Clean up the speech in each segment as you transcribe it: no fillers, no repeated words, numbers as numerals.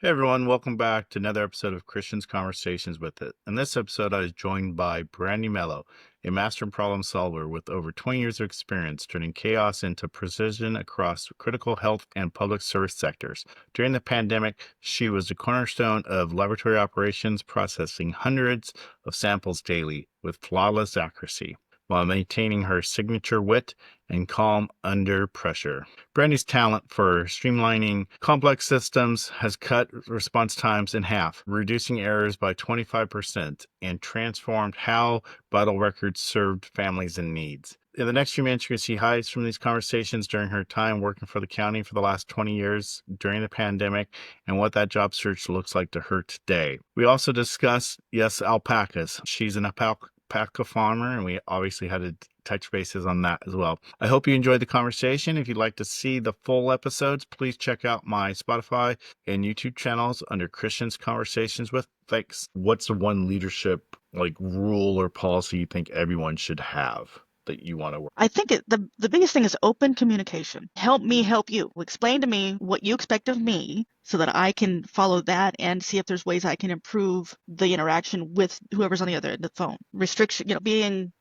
Hey everyone, welcome back to another episode of Christian's Conversations with It. In this episode, I was joined by Brandi Mello, a master problem solver with over 20 years of experience turning chaos into precision across critical health and public service sectors. During the pandemic, she was the cornerstone of laboratory operations, processing hundreds of samples daily with flawless accuracy, while maintaining her signature wit and calm under pressure. Brandy's talent for streamlining complex systems has cut response times in half, reducing errors by 25%, and transformed how vital records served families in needs. In the next few minutes, you're going to see highlights from these conversations during her time working for the county for the last 20 years during the pandemic and what that job search looks like to her today. We also discuss, yes, alpacas. She's an alpaca farmer, and we obviously had to touch bases on that as well. I hope you enjoyed the conversation. If you'd like to see the full episodes, please check out my Spotify and YouTube channels under Christian's Conversations with. Thanks. What's the one leadership rule or policy you think everyone should have that you want to work? I think the biggest thing is open communication. Help me help you. Explain to me what you expect of me so that I can follow that and see if there's ways I can improve the interaction with whoever's on the other end of the phone. Restriction,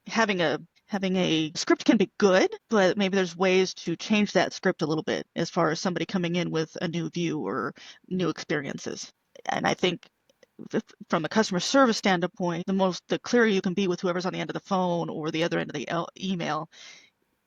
having a script can be good, but maybe there's ways to change that script a little bit as far as somebody coming in with a new view or new experiences. And I think from a customer service standpoint, the clearer you can be with whoever's on the end of the phone or the other end of the email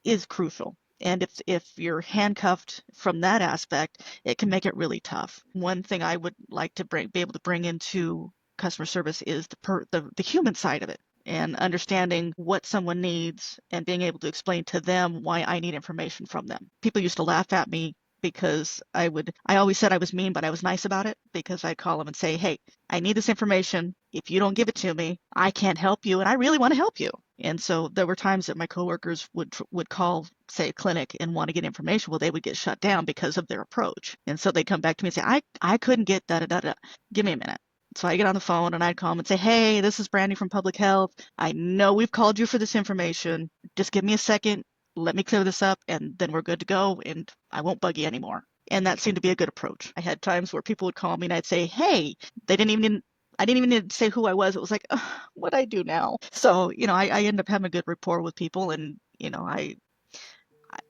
is crucial. And if you're handcuffed from that aspect, it can make it really tough. One thing I would like to be able to bring into customer service is the human side of it and understanding what someone needs and being able to explain to them why I need information from them. People used to laugh at me because I always said I was mean, but I was nice about it because I'd call them and say, hey, I need this information. If you don't give it to me, I can't help you, and I really want to help you. And so there were times that my coworkers would call, say, a clinic and want to get information. Well, they would get shut down because of their approach. And so they'd come back to me and say, I couldn't get da da da da. Give me a minute. So I get on the phone and I'd call them and say, hey, this is Brandi from Public Health. I know we've called you for this information. Just give me a second. Let me clear this up, and then we're good to go, and I won't bug you anymore. And that seemed to be a good approach. I had times where people would call me and I'd say, hey, I didn't even need to say who I was. It was like, what I do now. So, I end up having a good rapport with people, and,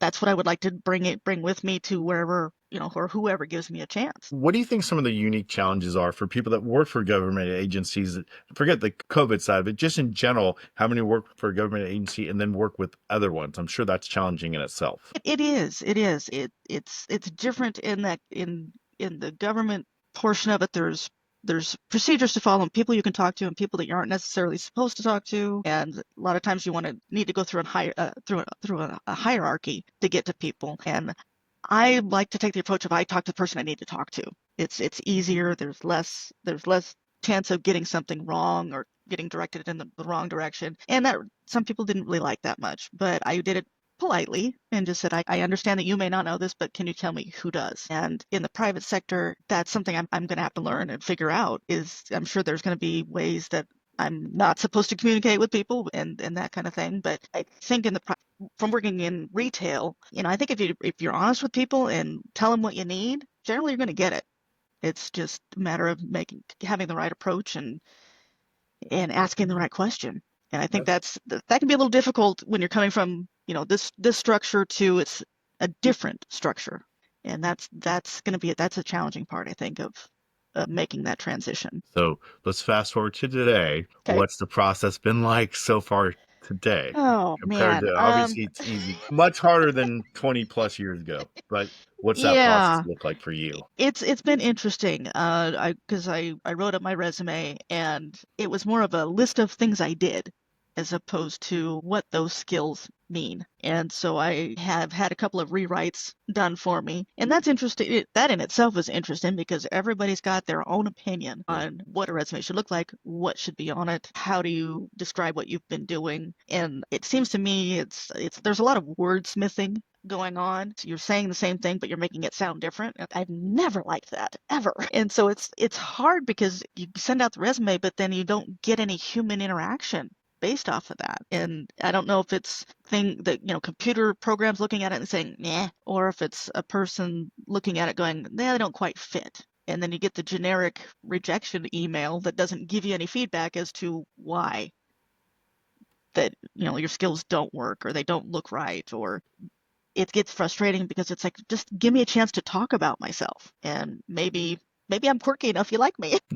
that's what I would like to bring with me to wherever, or whoever gives me a chance. What do you think some of the unique challenges are for people that work for government agencies? Forget the COVID side, but just in general, how many work for a government agency and then work with other ones? I'm sure that's challenging in itself. It is. It is. It's different in that in the government portion of it, there's procedures to follow and people you can talk to and people that you aren't necessarily supposed to talk to. And a lot of times you need to go through a hierarchy to get to people. And I like to take the approach of I talk to the person I need to talk to. It's easier. There's less chance of getting something wrong or getting directed in the wrong direction. And that some people didn't really like that much, but I did it politely and just said, I understand that you may not know this, but can you tell me who does? And in the private sector, that's something I'm going to have to learn and figure out. I'm sure there's going to be ways that I'm not supposed to communicate with people and that kind of thing. But I think from working in retail, I think if you're honest with people and tell them what you need, generally you're going to get it. It's just a matter of having the right approach and asking the right question. And I think that can be a little difficult when you're coming from, this structure to it's a different structure. And that's a challenging part, I think, of making that transition. So let's fast forward to today. Okay. What's the process been like so far today? Oh Compared man. to obviously it's easy, much harder than 20 plus years ago. But what's that process Yeah, look like for you? it's been interesting. I wrote up my resume and it was more of a list of things I did as opposed to what those skills mean. And so I have had a couple of rewrites done for me. And that's interesting. That in itself is interesting because everybody's got their own opinion on what a resume should look like, what should be on it, how do you describe what you've been doing. And it seems to me there's a lot of wordsmithing going on. So you're saying the same thing, but you're making it sound different. I've never liked that ever. And so it's hard because you send out the resume, but then you don't get any human interaction based off of that. And I don't know if it's thing that, computer programs looking at it and saying, nah, or if it's a person looking at it going, they don't quite fit. And then you get the generic rejection email that doesn't give you any feedback as to why that, your skills don't work or they don't look right, or it gets frustrating because it's like, just give me a chance to talk about myself, and maybe I'm quirky enough you like me.